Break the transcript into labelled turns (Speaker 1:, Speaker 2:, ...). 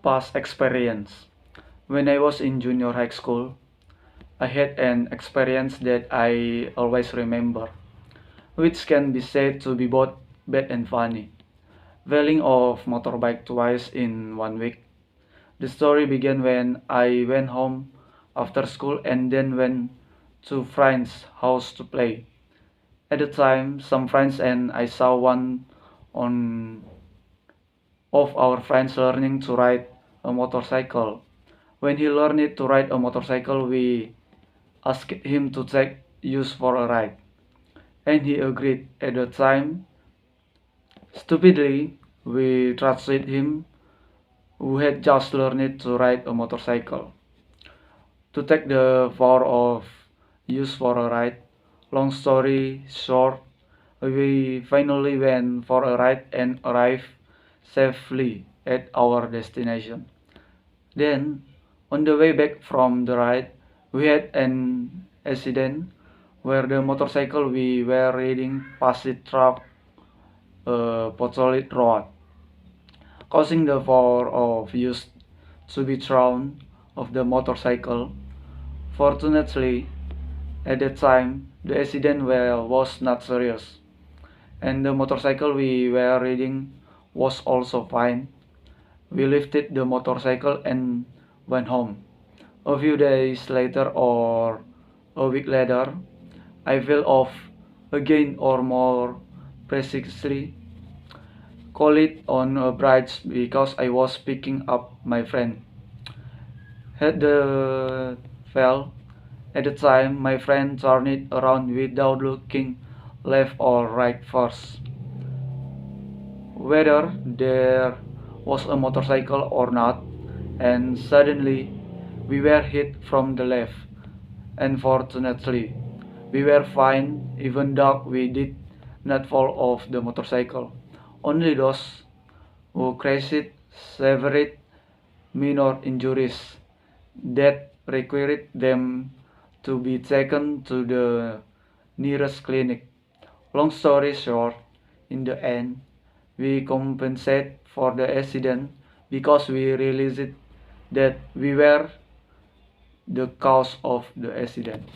Speaker 1: Past experience. When I was in junior high school, I had an experience that I always remember, which can be said to be both bad and funny. Failing off motorbike twice in 1 week. The story began when I went home after school and then went to friends' house to play. At the time, some friends and I saw one on of our friends learning to ride a motorcycle. When he learned to ride a motorcycle, we asked him to take us for a ride, and he agreed. At the time, stupidly, we trusted him, who had just learned to ride a motorcycle, to take the four of us for a ride. Long story short, we finally went for a ride and arrived safely at our destination. Then, on the way back from the ride, we had an accident where the motorcycle we were riding passed through a potholed road, causing the four of us to be thrown off the motorcycle. Fortunately, at that time, the accident was not serious, and the motorcycle we were riding was also fine. We lifted the motorcycle and went home. A few days later or a week later, I fell off again, or more precisely, call it on a bridge, because I was picking up my friend. Had the fell. At the time, my friend turned around without looking left or right first, whether there was a motorcycle or not, and suddenly we were hit from the left. Unfortunately, we were fine, even though we did not fall off the motorcycle. Only those who crashed suffered minor injuries that required them to be taken to the nearest clinic. Long story short, in the end, we compensate for the accident because we realized that we were the cause of the accident.